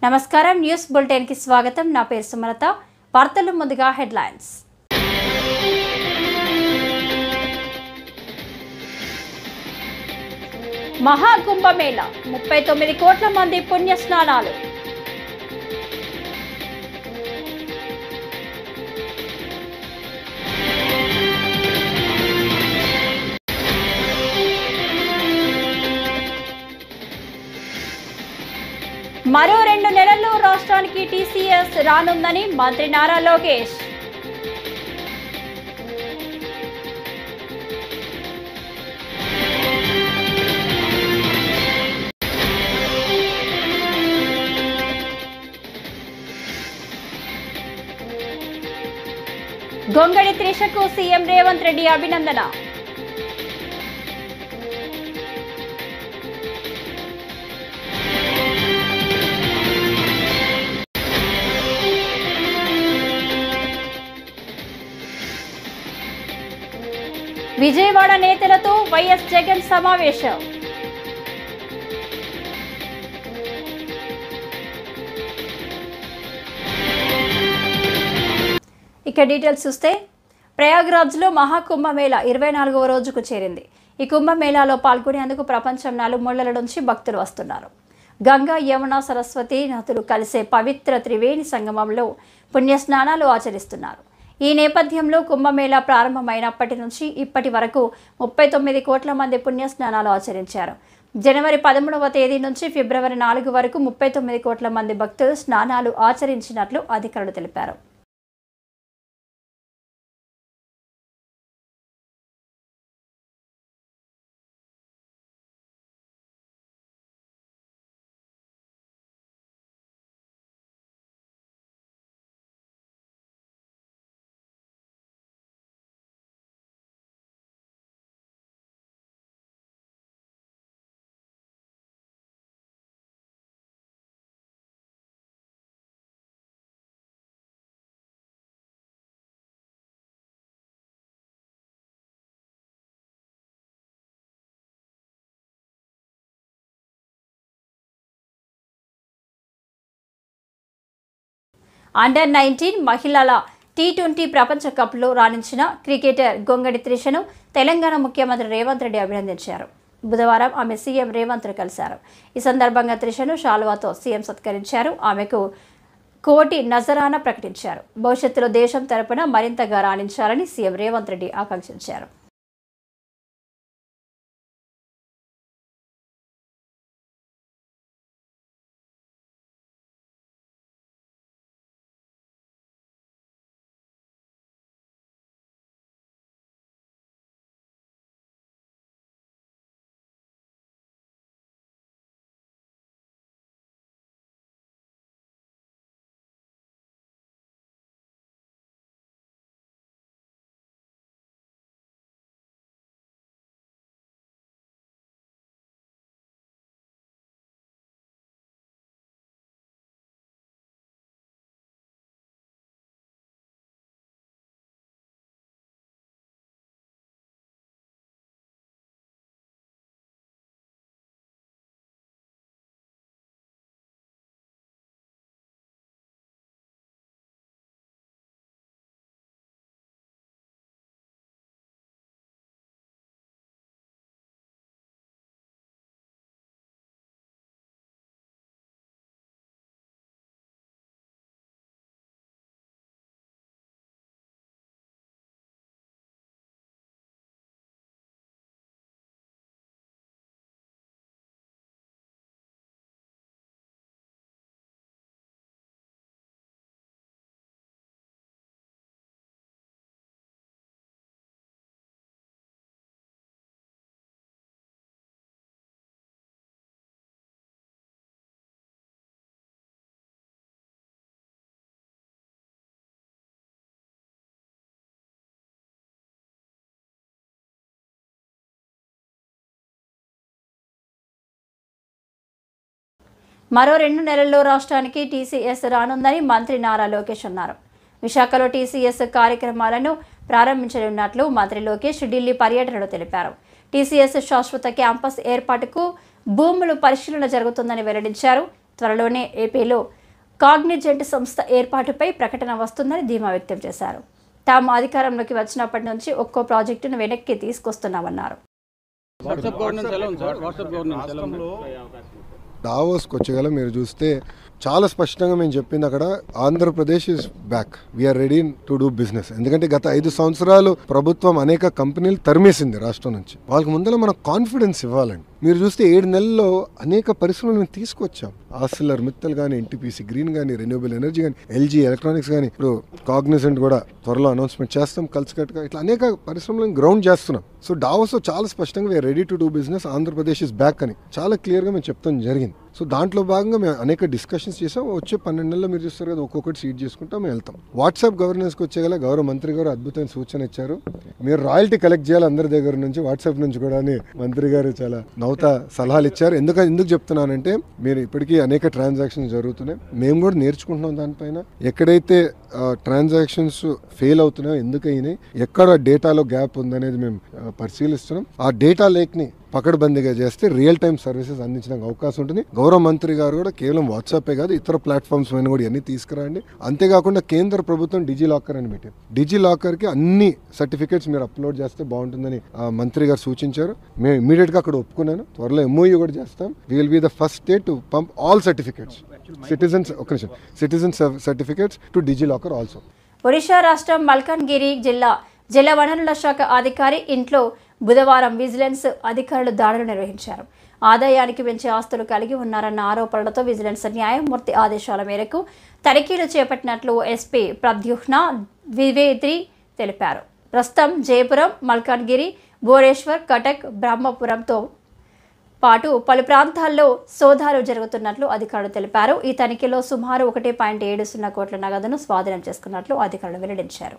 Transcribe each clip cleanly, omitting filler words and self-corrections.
నమస్కారం news bulletin కి స్వాగతం నా పేరు సుమలత వార్తలు ముందుగా హెడ్లైన్స్ మహాకుంభమేళ 39 కోట్ల మంది పుణ్య స్నానాలు మరో 2 నెలల్లో రాష్ట్రానికి టీసీఎస్ రానుందని మంత్రి నారా లోకేష్ గొంగడి త్రిషకు సీఎం రేవంత్ రెడ్డి అభినందన విజయవాడ నేతలతో వైఎస్ జగన్ సమావేశం ఇక డీటెయిల్స్ చూస్తే ప్రయాగ్రాజ్లో మహాకుంభమేళ 24వ రోజుకు చేరింది. ఈ కుంభమేళాలో పాల్గొనేందుకు ప్రపంచం నలుమూలల నుంచి భక్తులు వస్తున్నారు. గంగా యమున సరస్వతి నదులు కలిసే పవిత్ర త్రివేణి సంగమంలో పుణ్యస్నానాలు ఆచరిస్తున్నారు. ఈ నేపథ్యంలో కుంభమేళా ప్రారంభమైనప్పటి నుంచి ఇప్పటి వరకు 39 కోట్ల మంది పుణ్యస్నానాలు ఆచరించారు. జనవరి 13వ తేదీ నుంచి ఫిబ్రవరి 4 వరకు 39 కోట్ల మంది భక్తులు స్నానాలు ఆచరించినట్లు అధికారులు తెలిపారు. అండర్-19 మహిళల T20 ప్రపంచ కప్లో రాణించిన క్రికెటర్ గొంగడి త్రిషను తెలంగాణ ముఖ్యమంత్రి రేవంత్ రెడ్డి అభినందించారు. బుధవారం ఆమె సీఎం రేవంత్ను కలిశారు. ఈ సందర్భంగా త్రిషను శాలువాతో సీఎం సత్కరించారు. ఆమెకు కోటి నజరానా ప్రకటించారు. భవిష్యత్తులో దేశం తరపున మరింతగా రాణించాలని సీఎం రేవంత్ రెడ్డి ఆకాంక్షించారు. మరో 2 నెలల్లో రాష్ట్రానికి టీసీఎస్ రానుందని మంత్రి నారా లోకేష్ అన్నారు. విశాఖలో టీసీఎస్ కార్యక్రమాలను ప్రారంభించనున్నట్లు మంత్రి లోకేష్ ఢిల్లీ పర్యటనలో తెలిపారు. టీసీఎస్ శాశ్వత క్యాంపస్ ఏర్పాటుకు భూములు పరిశీలన జరుగుతుందని వెల్లడించారు. త్వరలోనే ఏపీలో కాగ్నిజెంట్ సంస్థ ఏర్పాటుపై ప్రకటన వస్తుందని ధీమా వ్యక్తం చేశారు. తాము అధికారంలోకి వచ్చినప్పటి నుంచి ఒక్కో ప్రాజెక్టును వెనక్కి తీసుకొస్తున్నామన్నారు. దావోస్కి వచ్చేగల మీరు చూస్తే చాలా స్పష్టంగా మేము చెప్పింది అక్కడ Andhra Pradesh is back, we are ready to do business. ఎందుకంటే గత 5 సంవత్సరాలు ప్రభుత్వం అనేక కంపెనీలు తరిమేసింది రాష్ట్రం నుంచి. వాళ్ళకి ముందర మనకు కాన్ఫిడెన్స్ ఇవ్వాలండి. మీరు చూస్తే 7 నెలల్లో అనేక పరిశ్రమలు మేము తీసుకొచ్చాం. ఆర్సిలర్ మిత్తల్ కానీ, ఎన్టీపీసీ గ్రీన్ కానీ, రెన్యూబుల్ ఎనర్జీ కానీ, ఎల్జీ ఎలక్ట్రానిక్స్ కానీ, ఇప్పుడు కాగ్నిజెంట్ కూడా త్వరలో అనౌన్స్మెంట్ చేస్తాం. కలిసికట్టుగా ఇట్లా అనేక పరిశ్రమలను గ్రౌండ్ చేస్తున్నాం. సో డావోస్లో చాలా స్పష్టంగా we are ready to do business, Andhra Pradesh is back అని చాలా క్లియర్గా మేము చెప్తాం జరిగింది. సో దాంట్లో భాగంగా మేము అనేక డిస్కషన్స్ చేసాం. వచ్చే 12 నెలల్లో మీరు చూస్తారు కదా, ఒక్కొక్కటి సీట్ చేసుకుంటాం, మేము వెళ్తాం. వాట్సాప్ గవర్నెన్స్కి వచ్చేగల గౌరవ మంత్రి గారు అద్భుతమైన సూచన ఇచ్చారు. మీరు రాయల్టీ కలెక్ట్ చేయాలి అందరి దగ్గర నుంచి, వాట్సాప్ నుంచి కూడా అని మంత్రి గారు చాలా నవ్వుతా సలహాలు ఇచ్చారు. ఎందుకు చెప్తున్నానంటే మీరు ఇప్పటికీ అనేక ట్రాన్సాక్షన్స్ జరుగుతున్నాయి, మేము కూడా నేర్చుకుంటున్నాం దానిపైన. ఎక్కడైతే ట్రాన్సాక్షన్స్ ఫెయిల్ అవుతున్నాయో, ఎందుకు అయినాయి, ఎక్కడ డేటాలో గ్యాప్ ఉందనేది మేము పరిశీలిస్తున్నాం. ఆ డేటా లేక్ని పకడ్బందీగా చేస్తే రియల్ టైమ్ సర్వీసెస్ అందించడానికి అవకాశం ఉంటుంది. గౌరవ మంత్రి గారు కూడా కేవలం వాట్సాపే కాదు, ఇతర ప్లాట్ఫామ్స్ పైన కూడా ఇవన్నీ తీసుకురండి. అంతేకాకుండా కేంద్ర ప్రభుత్వం డిజి లాకర్ అని పెట్టింది. డిజి లాకర్కి అన్ని సర్టిఫికేట్స్ మీరు అప్లోడ్ చేస్తే బాగుంటుందని మంత్రి గారు సూచించారు. మేము ఇమీడియట్గా అక్కడ ఒప్పుకున్నాను. త్వరలో MOU కూడా చేస్తాం. We will be the first state to pump all certificates, citizen certificates to DigiLocker also. Odisha రాష్ట్రం మల్కాన్గిరి జిల్లా జలవనరుల శాఖ అధికారి ఇంట్లో బుధవారం విజిలెన్స్ అధికారులు దాడులు నిర్వహించారు. ఆదాయానికి పెంచే ఆస్తులు కలిగి ఉన్నారన్న ఆరోపణలతో విజిలెన్స్ న్యాయమూర్తి ఆదేశాల మేరకు తనిఖీలు చేపట్టినట్లు ఎస్పీ ప్రద్యుహ్న ద్వివేది తెలిపారు. ప్రస్తుతం జయపురం, మల్కాన్గిరి, భువనేశ్వర్, కటక్, బ్రహ్మపురంతో పాటు పలు ప్రాంతాల్లో సోదాలు జరుగుతున్నట్లు అధికారులు తెలిపారు. ఈ తనిఖీలో సుమారు 1.70 కోట్ల నగదును స్వాధీనం చేసుకున్నట్లు అధికారులు వెల్లడించారు.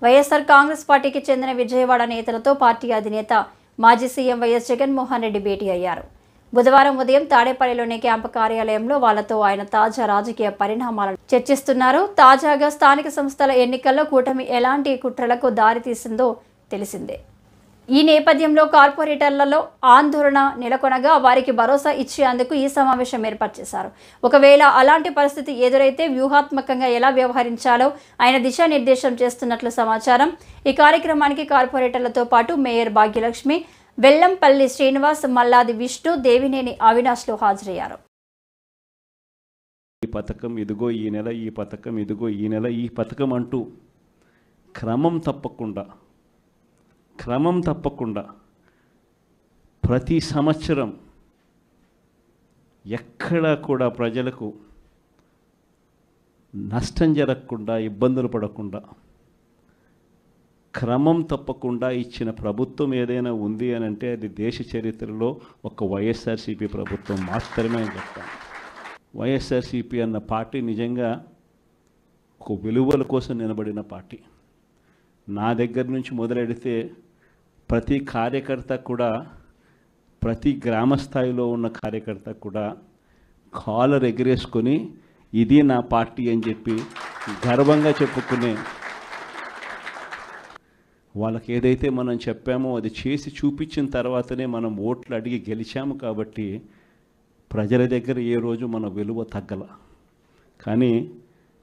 వైఎస్ఆర్ కాంగ్రెస్ పార్టీకి చెందిన విజయవాడ నేతలతో పార్టీ అధినేత మాజీ సీఎం వైఎస్ జగన్మోహన్ రెడ్డి భేటీ అయ్యారు. బుధవారం ఉదయం తాడేపల్లిలోని క్యాంపు కార్యాలయంలో వాళ్లతో ఆయన తాజా రాజకీయ పరిణామాలను చర్చిస్తున్నారు. తాజాగా స్థానిక సంస్థల ఎన్నికల్లో కూటమి ఎలాంటి కుట్రలకు దారితీసిందో తెలిసిందే. ఈ నేపథ్యంలో కార్పొరేటర్లలో ఆందోళన నెలకొనగా వారికి భరోసా ఇచ్చేందుకు ఈ సమావేశం ఏర్పాటు చేశారు. ఒకవేళ అలాంటి పరిస్థితి ఎదురైతే వ్యూహాత్మకంగా ఎలా వ్యవహరించాలో ఆయన దిశానిర్దేశం చేస్తున్నట్లు సమాచారం. ఈ కార్యక్రమానికి కార్పొరేటర్లతో పాటు మేయర్ భాగ్యలక్ష్మి, వెల్లంపల్లి శ్రీనివాస్, మల్లాది విష్ణు, దేవినేని అవినాష్లు హాజరయ్యారు. ఈ పథకం ఇదిగో ఈ నెల, ఈ పథకం ఇదిగో ఈ నెల, ఈ పథకం అంటూ క్రమం తప్పకుండా ప్రతి సంవత్సరం ఎక్కడా కూడా ప్రజలకు నష్టం జరగకుండా, ఇబ్బందులు పడకుండా క్రమం తప్పకుండా ఇచ్చిన ప్రభుత్వం ఏదైనా ఉంది అని అంటే అది దేశ చరిత్రలో ఒక వైఎస్ఆర్సీపీ ప్రభుత్వం మాత్రమే అని చెప్తాను. వైఎస్ఆర్సీపీ అన్న పార్టీ నిజంగా ఒక విలువల కోసం నిలబడిన పార్టీ. నా దగ్గర నుంచి మొదలెడితే ప్రతి కార్యకర్త కూడా, ప్రతి గ్రామ స్థాయిలో ఉన్న కార్యకర్త కూడా కాలర్ ఎగరేసుకొని ఇది నా పార్టీ అని చెప్పి గర్వంగా చెప్పుకునే వాళ్ళకి ఏదైతే మనం చెప్పామో అది చేసి చూపించిన తర్వాతనే మనం ఓట్లు అడిగి గెలిచాము కాబట్టి ప్రజల దగ్గర ఏ రోజు మన విలువ తగ్గల. కానీ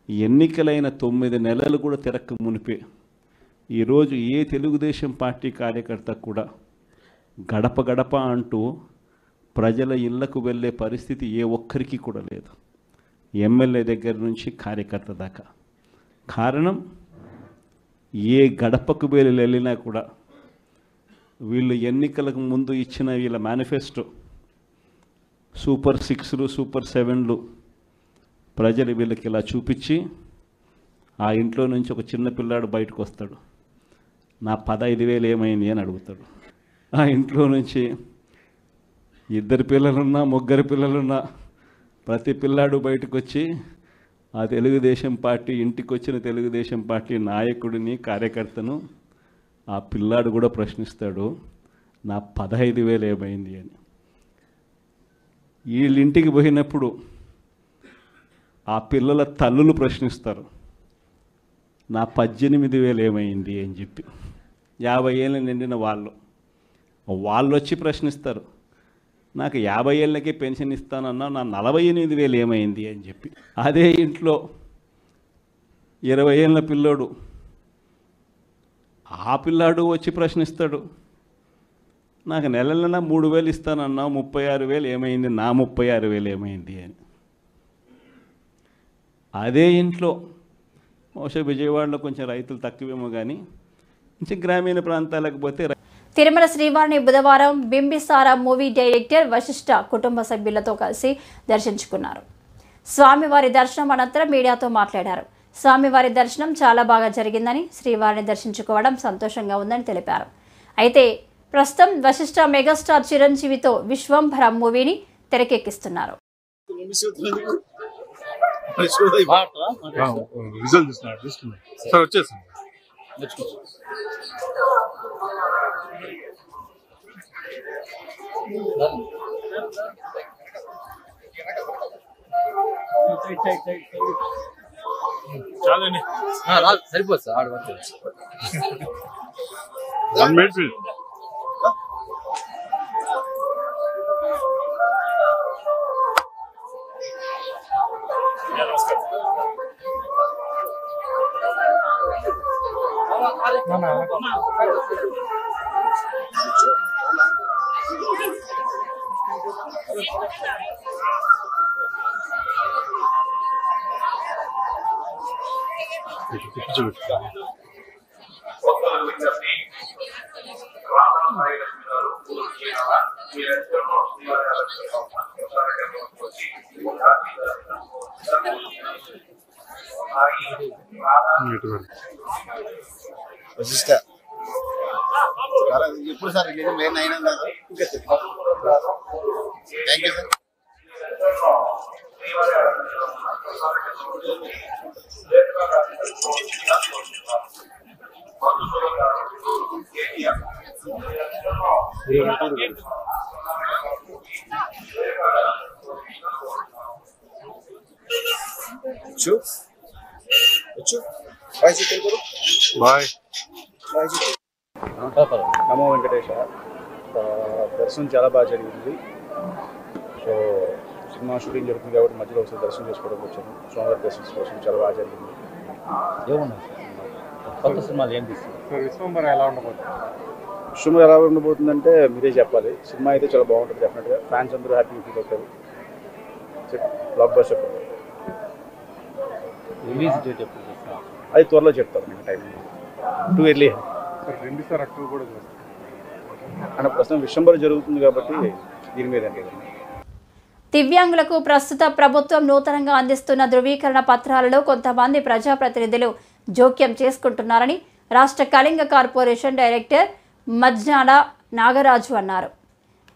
ఎన్నికలైన 9 నెలలు కూడా తిరక్క మునిపే ఈరోజు ఏ తెలుగుదేశం పార్టీ కార్యకర్త కూడా గడప గడప అంటూ ప్రజల ఇళ్లకు వెళ్ళే పరిస్థితి ఏ ఒక్కరికి కూడా లేదు, ఎమ్మెల్యే దగ్గర నుంచి కార్యకర్త దాకా. కారణం ఏ గడపకు వెళ్ళినా కూడా వీళ్ళు ఎన్నికలకు ముందు ఇచ్చిన వీళ్ళ మేనిఫెస్టో సూపర్ 6లు సూపర్ 7లు ప్రజలు వీళ్ళకి ఇలా చూపించి ఆ ఇంట్లో నుంచి ఒక చిన్న పిల్లాడు బయటకు వస్తాడు, నా 15,000 ఏమైంది అని అడుగుతాడు. ఆ ఇంట్లో నుంచి 2 పిల్లలున్నా 3 పిల్లలున్నా ప్రతి పిల్లాడు బయటకు వచ్చి ఆ తెలుగుదేశం పార్టీ ఇంటికి వచ్చిన తెలుగుదేశం పార్టీ నాయకుడిని కార్యకర్తను ఆ పిల్లాడు కూడా ప్రశ్నిస్తాడు, నా 15,000 ఏమైంది అని. వీళ్ళింటికి పోయినప్పుడు ఆ పిల్లల తల్లులు ప్రశ్నిస్తారు, నా 18,000 ఏమైంది అని చెప్పి. 50 ఏళ్ళు నిండిన వాళ్ళు వచ్చి ప్రశ్నిస్తారు, నాకు 50 ఏళ్ళకే పెన్షన్ ఇస్తానన్నా నా 48,000 ఏమైంది అని చెప్పి. అదే ఇంట్లో 20 ఏళ్ళ పిల్లోడు ఆ పిల్లాడు వచ్చి ప్రశ్నిస్తాడు, నాకు నెల 3,000 ఇస్తానన్నా 36,000 ఏమైంది, నా 36,000 ఏమైంది అని. అదే ఇంట్లో బహుశా విజయవాడలో కొంచెం రైతులు తక్కువేమో కానీ కొంచెం గ్రామీణ ప్రాంతాలకు పోతే తిరుమల శ్రీవారిని బుధవారం బింబిసార మూవీ డైరెక్టర్ వశిష్ఠ కుటుంబ సభ్యులతో కలిసి దర్శించుకున్నారు. స్వామివారి దర్శనం అనంతరం మీడియాతో మాట్లాడారు. స్వామివారి దర్శనం చాలా బాగా జరిగిందని, శ్రీవారిని దర్శించుకోవడం సంతోషంగా ఉందని తెలిపారు. అయితే ప్రస్తుతం వశిష్ఠ మెగాస్టార్ చిరంజీవితో విశ్వంభర మూవీని తెరకెక్కిస్తున్నారు. సరిపోదు సార్ ఆడ వరకు వశిష్ఠ ఎప్పుడు సార్ మెయిన్ అయినా థ్యాంక్ యూ సార్. నమో వెంకటేశ. దర్శనం చాలా బాగా జరిగింది. సో సినిమా షూటింగ్ జరుగుతుంది కాబట్టి మధ్యలో ఒకసారి దర్శనం చేసుకోవడానికి వచ్చాను. స్వామివారి దర్శనం కోసం చాలా బాగా జరిగింది. ఏమున్నాయి కొత్త సినిమాలు ఏం తీస్తుంది? విశ్వంభర ఎలా ఉండబోతుందంటే మీరే చెప్పాలి. సినిమా అయితే చాలా బాగుంటుంది. డెఫినెట్గా ఫ్యాన్స్ అందరూ హ్యాపీగా ఫీల్ అవుతారు. Block buster. రిలీజ్ డేట్ ఎప్పుడు చేస్తాను? అది త్వరలో చెప్తాను నేను. Time too early. 2 అక్టోబర్ కూడా అన్న ప్రస్తుతం విశ్వంభర జరుగుతుంది కాబట్టి దీని మీద దివ్యాంగులకు ప్రస్తుత ప్రభుత్వం నూతనంగా అందిస్తున్న ధృవీకరణ పత్రాలలో కొంతమంది ప్రజాప్రతినిధులు జోక్యం చేసుకుంటున్నారని రాష్ట్ర కళింగ కార్పొరేషన్ డైరెక్టర్ మజ్నాడ నాగరాజు అన్నారు.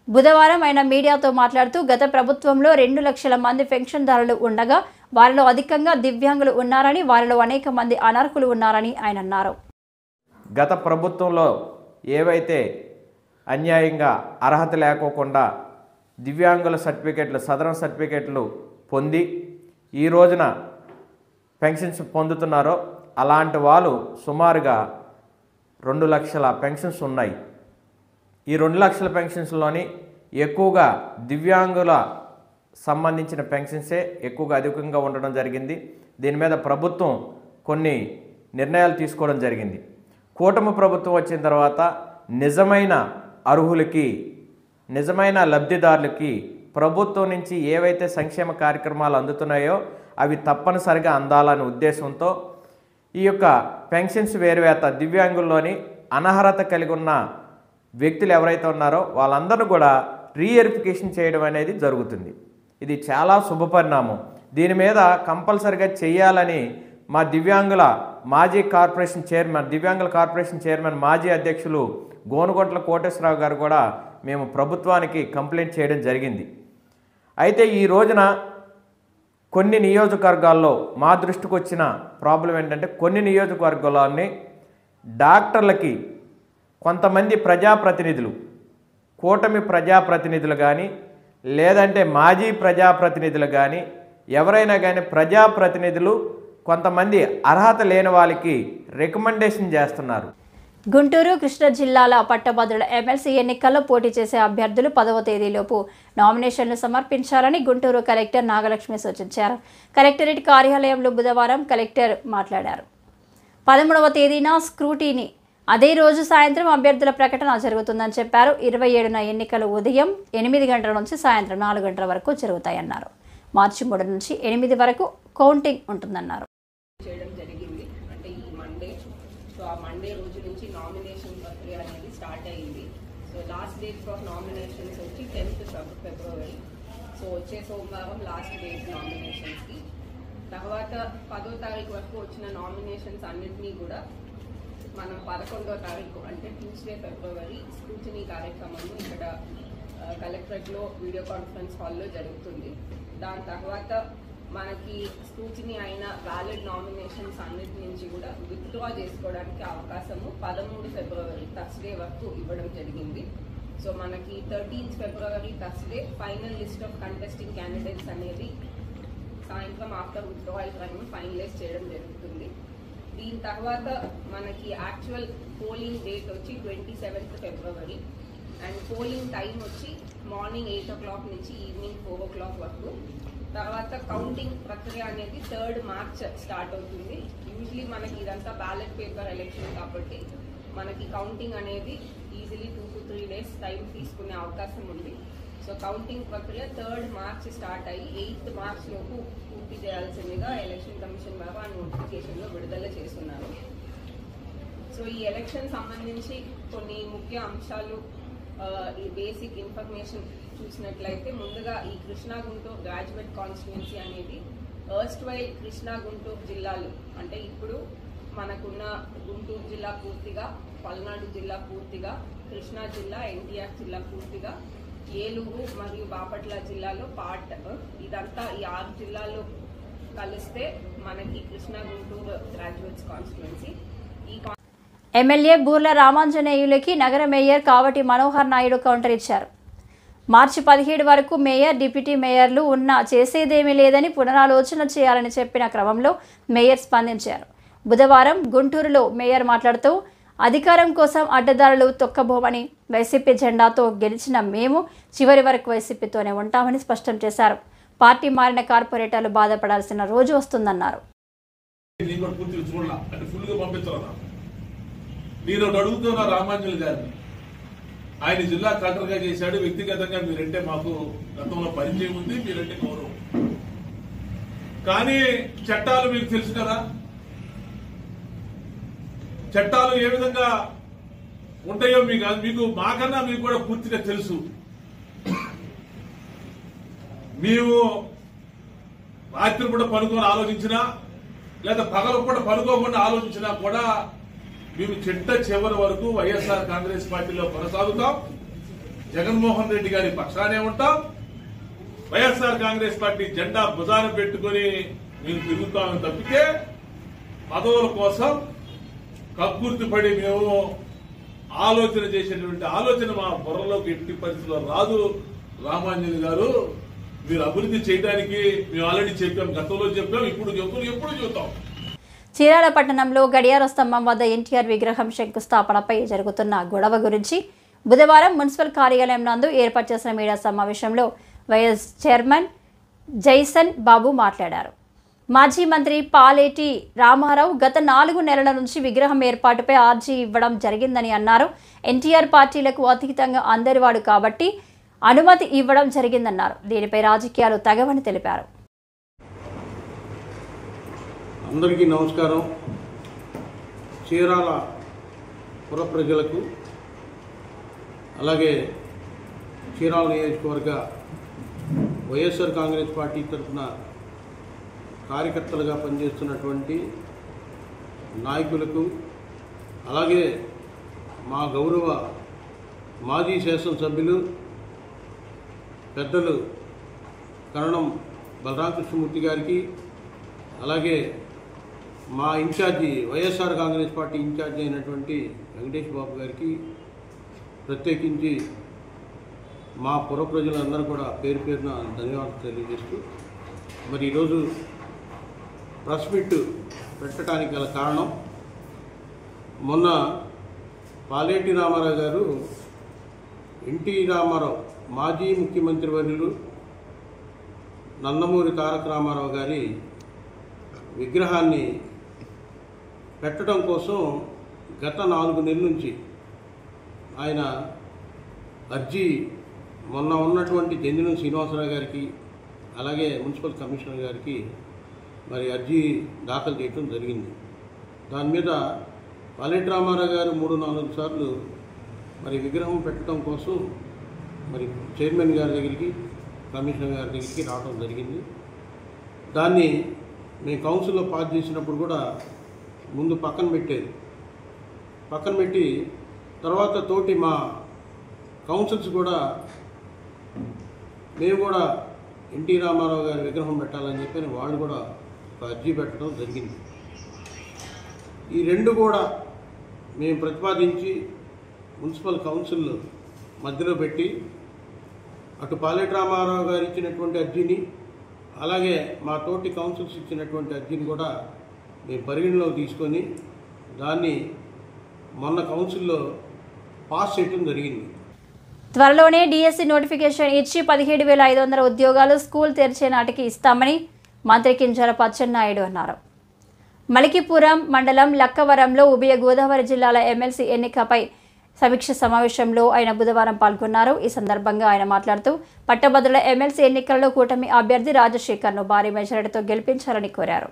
బుధవారం ఆయన మీడియాతో మాట్లాడుతూ గత ప్రభుత్వంలో 2 లక్షల మంది పెన్షన్దారులు ఉండగా వారిలో అధికంగా దివ్యాంగులు ఉన్నారని, వారిలో అనేక మంది అనర్హులు ఉన్నారని ఆయన అన్నారు. గత ప్రభుత్వంలో ఏవైతే అన్యాయంగా అర్హత లేకోకుండా దివ్యాంగుల సర్టిఫికెట్లు, సదరన్ సర్టిఫికెట్లు పొంది ఈ రోజున పెన్షన్స్ పొందుతున్నారో అలాంటి వాళ్ళు సుమారుగా 2 లక్షల పెన్షన్స్ ఉన్నాయి. ఈ 2 లక్షల పెన్షన్స్లోని ఎక్కువగా దివ్యాంగుల సంబంధించిన పెన్షన్సే ఎక్కువగా అధికంగా ఉండడం జరిగింది. దీని మీద ప్రభుత్వం కొన్ని నిర్ణయాలు తీసుకోవడం జరిగింది. కూటమి ప్రభుత్వం వచ్చిన తర్వాత నిజమైన అర్హులకి, నిజమైన లబ్ధిదారులకి ప్రభుత్వం నుంచి ఏవైతే సంక్షేమ కార్యక్రమాలు అందుతున్నాయో అవి తప్పనిసరిగా అందాలనే ఉద్దేశంతో ఈ యొక్క పెన్షన్స్ వేరువేత దివ్యాంగుల్లోని అనర్హత కలిగి ఉన్న వ్యక్తులు ఎవరైతే ఉన్నారో వాళ్ళందరూ కూడా రీవెరిఫికేషన్ చేయడం అనేది జరుగుతుంది. ఇది చాలా శుభపరిణామం. దీని మీద కంపల్సరిగా చేయాలని మా దివ్యాంగుల కార్పొరేషన్ చైర్మన్ మాజీ అధ్యక్షులు గోనుగొంట్ల కోటేశ్వరరావు గారు కూడా మేము ప్రభుత్వానికి కంప్లైంట్ చేయడం జరిగింది. అయితే ఈ రోజున కొన్ని నియోజకవర్గాల్లో మా దృష్టికి వచ్చిన ప్రాబ్లం ఏంటంటే కొన్ని నియోజకవర్గాల్లోని డాక్టర్లకి కొంతమంది ప్రజాప్రతినిధులు, కూటమి ప్రజాప్రతినిధులు కానీ లేదంటే మాజీ ప్రజాప్రతినిధులు కానీ ఎవరైనా కానీ ప్రజాప్రతినిధులు కొంతమంది అర్హత లేని వాళ్ళకి రికమెండేషన్ చేస్తున్నారు. గుంటూరు, కృష్ణా జిల్లాల పట్టభద్రుల ఎమ్మెల్సీ ఎన్నికల్లో పోటీ చేసే అభ్యర్థులు 10వ తేదీలోపు నామినేషన్లు సమర్పించాలని గుంటూరు కలెక్టర్ నాగలక్ష్మి సూచించారు. కలెక్టరేట్ కార్యాలయంలో బుధవారం కలెక్టర్ మాట్లాడారు. 13వ తేదీన స్క్రూటీని, అదే రోజు సాయంత్రం అభ్యర్థుల ప్రకటన జరుగుతుందని చెప్పారు. 27న ఎన్నికలు ఉదయం 8 గంటల నుంచి సాయంత్రం 4 గంటల వరకు జరుగుతాయన్నారు. మార్చి 3 నుంచి 8 వరకు కౌంటింగ్ ఉంటుందన్నారు. ఆ మండే రోజు నుంచి నామినేషన్ ప్రక్రియ అనేది స్టార్ట్ అయ్యింది. So last dates of nominations వచ్చి 10th ఫిబ్రవరి. సో వచ్చే సోమవారం లాస్ట్ డేట్ నామినేషన్స్కి. తర్వాత 10వ తారీఖు వరకు వచ్చిన నామినేషన్స్ అన్నింటినీ కూడా మనం 11వ తారీఖు అంటే ట్యూస్డే ఫిబ్రవరి స్క్రూటినీ కార్యక్రమం ఇక్కడ కలెక్టరేట్లో వీడియో కాన్ఫరెన్స్ హాల్లో జరుగుతుంది. దాని తర్వాత మనకి స్క్రూటినీ అయిన వ్యాలిడ్ నామినేషన్స్ అన్నిటి నుంచి కూడా విత్డ్రా చేసుకోవడానికి అవకాశము 13 ఫిబ్రవరి థర్స్డే వరకు ఇవ్వడం జరిగింది. సో మనకి 13th February Thursday final list of contesting candidates అనేది సాయంత్రం ఆఫ్టర్ విత్డ్రాయల్ టైం ఫైనలైజ్ చేయడం జరుగుతుంది. దీని తర్వాత మనకి యాక్చువల్ పోలింగ్ డేట్ వచ్చి 27th February and polling time వచ్చి మార్నింగ్ 8 o'clock నుంచి ఈవినింగ్ 4 o'clock వరకు. తర్వాత కౌంటింగ్ ప్రక్రియ అనేది 3rd మార్చ్ స్టార్ట్ అవుతుంది. యూజువలీ మనకి ఇదంతా బ్యాలెట్ పేపర్ ఎలక్షన్ కాబట్టి మనకి కౌంటింగ్ అనేది ఈజీలీ 2 to 3 days టైం తీసుకునే అవకాశం ఉంది. సో కౌంటింగ్ ప్రక్రియ 3rd మార్చ్ స్టార్ట్ అయ్యి 8th మార్చ్ లోపు పూర్తి చేయాల్సిందిగా ఎలక్షన్ కమిషన్ వారు ఆ నోటిఫికేషన్లో విడుదల చేస్తున్నారు. సో ఈ ఎలక్షన్ సంబంధించి కొన్ని ముఖ్య అంశాలు, ఈ బేసిక్ ఇన్ఫర్మేషన్ చూసినట్లయితే ముందుగా ఈ కృష్ణా గుంటూరు గ్రాడ్యుయేట్ కాన్స్టిట్యుయెన్సీ అనేది ఎర్స్ట్వైల్ కృష్ణా గుంటూరు జిల్లాలు అంటే ఇప్పుడు మనకున్న గుంటూరు జిల్లా పూర్తిగా, పల్నాడు జిల్లా పూర్తిగా, కృష్ణా జిల్లా, ఎన్టీఆర్ జిల్లా పూర్తిగా, ఏలూరు మరియు బాపట్ల జిల్లాలో పార్ట్, ఇదంతా ఈ 6 జిల్లాల్లో కలిస్తే మనకి Krishna Guntur graduates constituency. MLA Burla రామాంజనేయులకి నగర మేయర్ కావటి మనోహర్ నాయుడు కౌంటర్ ఇచ్చారు. మార్చి 17 వరకు మేయర్, డిప్యూటీ మేయర్లు ఉన్నా చేసేదేమీ లేదని పునరాలోచన చేయాలని చెప్పిన క్రమంలో మేయర్ స్పందించారు. బుధవారం గుంటూరులో మేయర్ మాట్లాడుతూ అధికారం కోసం అడ్డదారులు తొక్కబోమని, వైసీపీ జెండాతో గెలిచిన మేము చివరి వరకు వైసీపీతోనే ఉంటామని స్పష్టం చేశారు. పార్టీ మారిన కార్పొరేటర్లు బాధపడాల్సిన రోజు వస్తుందన్నారు. నేను అడుగుతున్నా రామాంజలి గారిని, ఆయన జిల్లా కలెక్టర్గా చేశాడు. వ్యక్తిగతంగా మీరంటే మాకు గతంలో పరిచయం ఉంది, మీరంటే గౌరవం. కానీ చట్టాలు మీకు తెలుసు కదా, చట్టాలు ఏ విధంగా ఉంటాయో మీకు మాకన్నా మీకు కూడా పూర్తిగా తెలుసు. మేము రాత్రి పూట పనుకొని ఆలోచించినా లేదా పగల పూట పనుకోకుండా ఆలోచించినా కూడా మేము చివరి వరకు వైఎస్ఆర్ కాంగ్రెస్ పార్టీలో కొనసాగుతాం. జగన్మోహన్ రెడ్డి గారి పక్షానే ఉంటాం. వైఎస్ఆర్ కాంగ్రెస్ పార్టీ జెండా భుజాన పెట్టుకుని మేము తిరుగుతామని తప్పితే పదవుల కోసం కక్కుర్తి పడి మేము ఆలోచన చేసేటువంటి ఆలోచన మా బుర్రలోకి ఎట్టి పరిస్థితుల్లో రాదు. రామాంజలి గారు, మీరు అభివృద్ధి చేయడానికి మేము ఆల్రెడీ చెప్పాం, గతంలో చెప్పాం, ఇప్పుడు చెప్తాం. చీరాల పట్టణంలో గడియార స్తంభం వద్ద ఎన్టీఆర్ విగ్రహం శంకుస్థాపనపై జరుగుతున్న గొడవ గురించి బుధవారం మున్సిపల్ కార్యాలయం నందు ఏర్పాటు చేసిన మీడియా సమావేశంలో వైఎస్ చైర్మన్ జైసన్ బాబు మాట్లాడారు. మాజీ మంత్రి పాలేటి రామారావు గత 4 నెలల నుంచి విగ్రహం ఏర్పాటుపై ఆర్జీ ఇవ్వడం జరిగిందని అన్నారు. ఎన్టీఆర్ పార్టీలకు అతీతంగా అందరివాడు కాబట్టి అనుమతి ఇవ్వడం జరిగిందన్నారు. దీనిపై రాజకీయాలు తగవని తెలిపారు. అందరికీ నమస్కారం. చీరాల పుర ప్రజలకు అలాగే చీరాల నియోజకవర్గ వైఎస్ఆర్ కాంగ్రెస్ పార్టీ తరఫున కార్యకర్తలుగా పనిచేస్తున్నటువంటి నాయకులకు అలాగే మా గౌరవ మాజీ శాసనసభ్యులు పెద్దలు కరణం బలరామకృష్ణమూర్తి గారికి అలాగే మా incharge YSR Congress party incharge అయినటువంటి వెంకటేష్ బాబు గారికి ప్రత్యేకించి మా పుర ప్రజలందరూ కూడా పేరు పేరున ధన్యవాదాలు తెలియజేస్తూ మరి ఈరోజు ప్రెస్ మీట్ పెట్టడానికి గల కారణం మొన్న పాలేటి రామారావు గారు ఎన్టీ రామారావు మాజీ ముఖ్యమంత్రి వర్యులు నందమూరి తారక రామారావు గారి విగ్రహాన్ని పెట్టడం కోసం గత 4 నెలల నుంచి ఆయన అర్జీ మొన్న ఉన్నటువంటి జంజనం శ్రీనివాసరావు గారికి అలాగే మున్సిపల్ కమిషనర్ గారికి మరి అర్జీ దాఖలు చేయడం జరిగింది. దాని మీద పాలేటి రామారావు గారు 3-4 సార్లు మరి విగ్రహం పెట్టడం కోసం మరి చైర్మన్ గారి దగ్గరికి కమిషనర్ గారి దగ్గరికి రావడం జరిగింది. దాన్ని మేము కౌన్సిల్లో పాస్ చేసినప్పుడు కూడా ముందు పక్కన పెట్టి తర్వాత తోటి మా కౌన్సిల్స్ కూడా మేము కూడా ఎన్టీ రామారావు గారి విగ్రహం పెట్టాలని చెప్పి వాళ్ళు కూడా ఒక అర్జీ పెట్టడం జరిగింది. ఈ 2 కూడా మేము ప్రతిపాదించి మున్సిపల్ కౌన్సిల్ మధ్యలో పెట్టి అటు పాలేటి రామారావు గారు ఇచ్చినటువంటి అర్జీని అలాగే మా తోటి కౌన్సిల్స్ ఇచ్చినటువంటి అర్జీని కూడా మేము పరిగణలోకి తీసుకొని దాన్ని మొన్న కౌన్సిల్లో పాస్ చేయడం జరిగింది. త్వరలోనే డిఎస్సి నోటిఫికేషన్ ఇచ్చి 17,500 ఉద్యోగాలు స్కూల్ తెరిచే నాటికి ఇస్తామని మంత్రి కింజరాపు అచ్చెన్నాయుడు అన్నారు. మలికిపురం మండలం లక్కవరంలో ఉభయ గోదావరి జిల్లాల ఎమ్మెల్సీ ఎన్నికపై సమీక్ష సమావేశంలో ఆయన బుధవారం పాల్గొన్నారు. ఈ సందర్భంగా ఆయన మాట్లాడుతూ పట్టభద్రుల ఎమ్మెల్సీ ఎన్నికల్లో కూటమి అభ్యర్థి రాజశేఖర్ను భారీ మెజారిటీతో గెలిపించాలని కోరారు.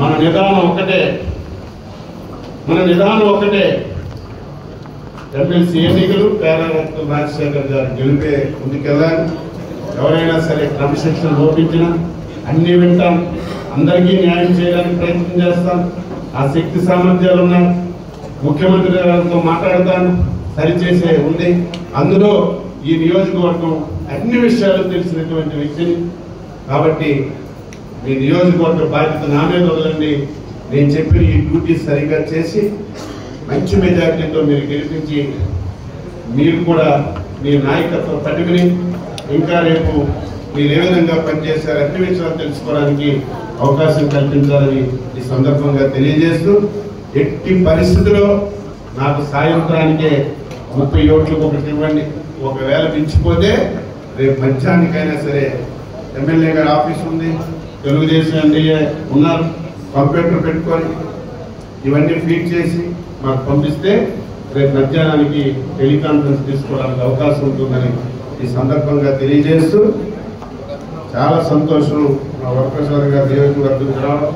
మన నిదానం ఒకటే ఎమ్మెల్సీ ఎన్నికలు పేరారత్న రాజశేఖర్ గారు గెలిపే ముందుకెళ్ళాలి. ఎవరైనా సరే క్రమశిక్షణ లోపించినా అన్ని వింటాం, అందరికీ న్యాయం చేయడానికి ప్రయత్నం చేస్తాం. ఆ శక్తి సామర్థ్యాలు ఉన్నాయి. ముఖ్యమంత్రి గారితో మాట్లాడతాను, సరిచేసే ఉంది. అందులో ఈ నియోజకవర్గం అన్ని విషయాలు తెలిసినటువంటి వ్యక్తిని కాబట్టి మీ నియోజకవర్గ బాధ్యత నా మీద వదలండి. నేను చెప్పిన ఈ డ్యూటీ సరిగ్గా చేసి మంచి మెజారిటీతో మీరు గెలిపించి మీరు కూడా మీ నాయకత్వ పటిమని ఇంకా రేపు మీరు ఏ విధంగా పనిచేశారు అన్ని విషయాలు తెలుసుకోవడానికి అవకాశం కల్పించాలని ఈ సందర్భంగా తెలియజేస్తూ ఎట్టి పరిస్థితిలో నాకు సాయంత్రానికే 30 ఓట్లకు ఒకటి ఇవ్వండి. ఒకవేళ మించిపోతే రేపు మధ్యాహ్నానికైనా సరే ఎమ్మెల్యే గారి ఆఫీస్ ఉంది, తెలుగుదేశం ఎన్డీఏ ఉన్నారు, కంప్యూటర్ పెట్టుకొని ఇవన్నీ ఫీడ్ చేసి మాకు పంపిస్తే రేపు మధ్యాహ్నానికి టెలికాన్ఫరెన్స్ తీసుకోవడానికి అవకాశం ఉంటుందని ఈ సందర్భంగా తెలియజేస్తూ చాలా సంతోషం మా వరప్రసాద్ గారి నియోజకవర్గం రావడం.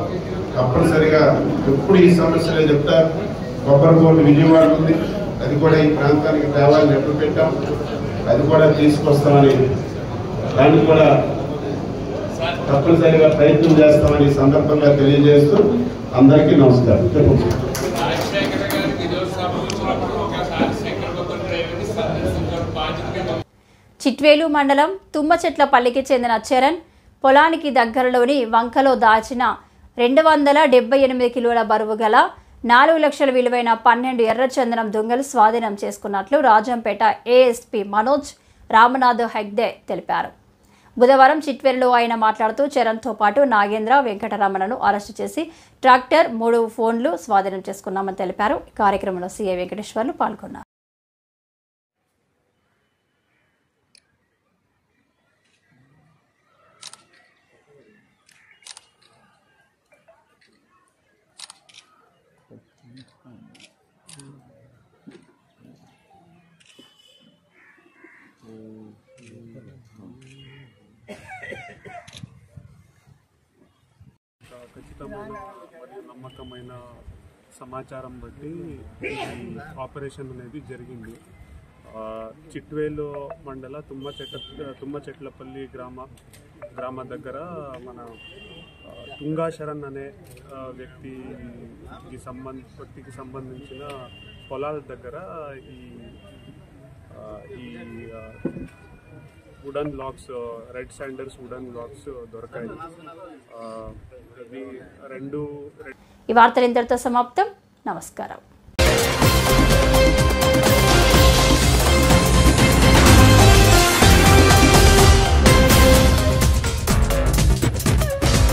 తప్పనిసరిగా ఎప్పుడు ఈ సమస్యలే చెప్తారు. కొబ్బరి బోర్డు విజయవాడ ఉంది, అది కూడా ఈ ప్రాంతానికి తేవాలని ఎప్పుడు పెట్టాం, అది కూడా తీసుకొస్తామని దాన్ని కూడా తప్పనిసరిగా ప్రయత్నం చేస్తామని ఈ సందర్భంగా తెలియజేస్తూ అందరికీ నమస్కారం. చిట్వేలు మండలం తుమ్మచెట్లపల్లికి చెందిన చరణ్ పొలానికి దగ్గరలోని వంకలో దాచిన 278 కిలోల బరువు గల 4 లక్షల విలువైన 12 ఎర్రచందనం దొంగలు స్వాధీనం చేసుకున్నట్లు రాజంపేట ఏఎస్పీ మనోజ్ రామనాథ్ హెగ్డే తెలిపారు. బుధవారం చిట్వేలులో ఆయన మాట్లాడుతూ చరణ్తో పాటు నాగేంద్ర, వెంకటరమణను అరెస్టు చేసి ట్రాక్టర్, 3 ఫోన్లు స్వాధీనం చేసుకున్నామని తెలిపారు. ఈ కార్యక్రమంలో సీఐ వెంకటేశ్వర్లు పాల్గొన్నారు. ఖచ్చితమైన మరియు నమ్మకమైన సమాచారం బట్టి ఈ ఆపరేషన్ అనేది జరిగింది. చిట్వేలు మండల తుమ్మచెట్లపల్లి గ్రామ దగ్గర మన తుంగా శరణ్ అనే వ్యక్తికి సంబంధించిన పొలాల దగ్గర ఈ wooden blocks, red sanders wooden blocks దొరకాయి. ఈ వార్తలు ఇంతటితో సమాప్తం. నమస్కారం.